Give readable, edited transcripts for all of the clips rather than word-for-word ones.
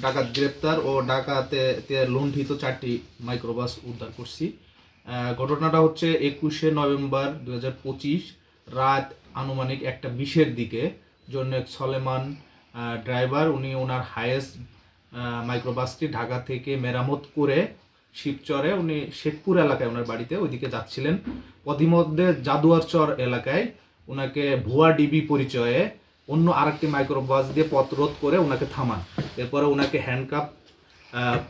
ডাকাত গ্রেপ্তার ও ডাকাতে লুণ্ঠিত 4টি মাইক্রোবাস উদ্ধার করছি। ঘটনাটা হচ্ছে 21শে নভেম্বর 2025 রাত আনুমানিক 1:20-এর দিকে। জনৈক সলেমান ড্রাইভার, উনি ওনার হায়েস্ট মাইক্রোবাসটি ঢাকা থেকে মেরামত করে শিবচরে, উনি শেখপুর এলাকায় ওনার বাড়িতে ওইদিকে যাচ্ছিলেন। পথিমধ্যে জাদুয়ারচর এলাকায় ওনাকে ভুয়া ডিবি পরিচয়ে অন্য আরেকটি মাইক্রোবাস দিয়ে পথ রোধ করে ওনাকে থামান। এরপরে ওনাকে হ্যান্ডকাপ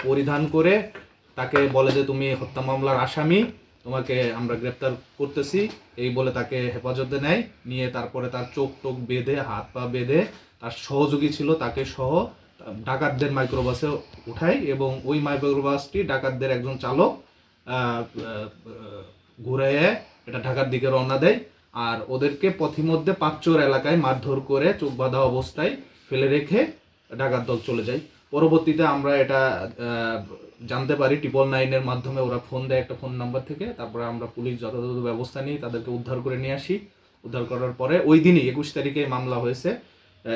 পরিধান করে তাকে বলে যে তুমি হত্যা মামলার আসামি, তোমাকে আমরা গ্রেপ্তার করতেছি, এই বলে তাকে হেফাজতে নেয়। নিয়ে তারপরে তার চোখ টোক বেঁধে, হাত পা বেঁধে তার সহযোগী ছিল তাকে সহ ডাকাতদের মাইক্রোবাসে উঠায় এবং ওই মাইক্রোবাসটি ডাকাতদের একজন চালক ঘুরে এটা ঢাকার দিকে রওনা দেয়। আর ওদেরকে পথিমধ্যে পাঁচচর এলাকায় মারধর করে চোখ বাঁধা অবস্থায় ফেলে রেখে ডাকাত দল চলে যায়। পরবর্তীতে আমরা এটা জানতে পারি 999-এর মাধ্যমে। ওরা ফোন দেয় একটা ফোন নাম্বার থেকে, তারপরে আমরা পুলিশ যথাযথ ব্যবস্থা নিই, তাদেরকে উদ্ধার করে নিয়ে আসি। উদ্ধার করার পরে ওই দিনই 21 তারিখে মামলা হয়েছে,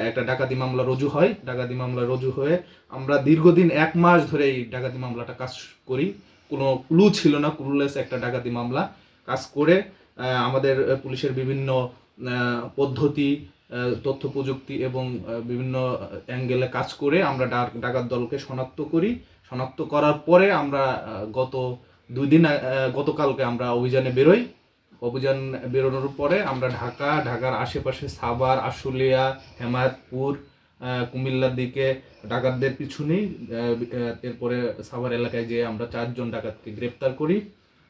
একটা ডাকাতি মামলা রুজু হয়। ডাকাতি মামলা রুজু হয়ে আমরা দীর্ঘদিন 1 মাস ধরে এই ডাকাতি মামলাটা কাজ করি। কোনো ক্লু ছিল না, ক্লুলেস একটা ডাকাতি মামলা কাজ করে আমাদের পুলিশের বিভিন্ন পদ্ধতি, তথ্য প্রযুক্তি এবং বিভিন্ন অ্যাঙ্গেলে কাজ করে আমরা ডাকাত দলকে শনাক্ত করি। শনাক্ত করার পরে আমরা গতকালকে আমরা অভিযানে বেরোই। অভিযান বেরোনোর পরে আমরা ঢাকার আশেপাশে সাভার, আশুলিয়া, হেমায়তপুর, কুমিল্লার দিকে ডাকাতদের পিছু নিই। এরপরে সাভার এলাকায় যেয়ে আমরা 4 জন ডাকাতকে গ্রেপ্তার করি।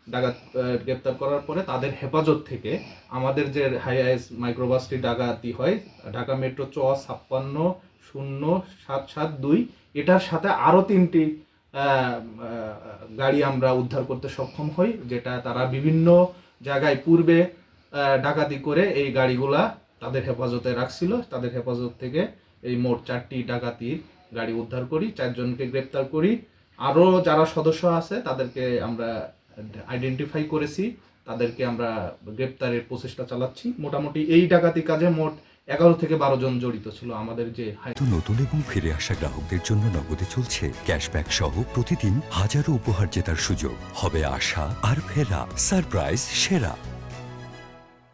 ডাকাত গ্রেপ্তার করার পরে তাদের হেফাজত থেকে আমাদের যে হাইয়েস্ট মাইক্রোবাসটি ডাকাতি হয়, ঢাকা মেট্রো 540772, এটার সাথে আরও 3টি গাড়ি আমরা উদ্ধার করতে সক্ষম হই, যেটা তারা বিভিন্ন জায়গায় পূর্বে ডাকাতি করে এই গাড়িগুলা তাদের হেফাজতে রাখছিল। তাদের হেফাজত থেকে এই মোট 4টি ডাকাতির গাড়ি উদ্ধার করি, 4 জনকে গ্রেপ্তার করি। আরও যারা সদস্য আছে তাদেরকে আমরা আইডেন্টিফাই করেছি, তাদেরকে আমরা গ্রেপ্তারের প্রচেষ্টা চালাচ্ছি। মোটামুটি এই ডাকাতি কাজে মোট 11 থেকে 12 জন জড়িত ছিল আমাদের যে। নতুন এবং ফিরে আসা গ্রাহকদের জন্য নগদে চলছে ক্যাশব্যাক সহ প্রতিদিন হাজারো উপহার জেতার সুযোগ। হবে আশা আর ফেরা, সারপ্রাইজ সেরা।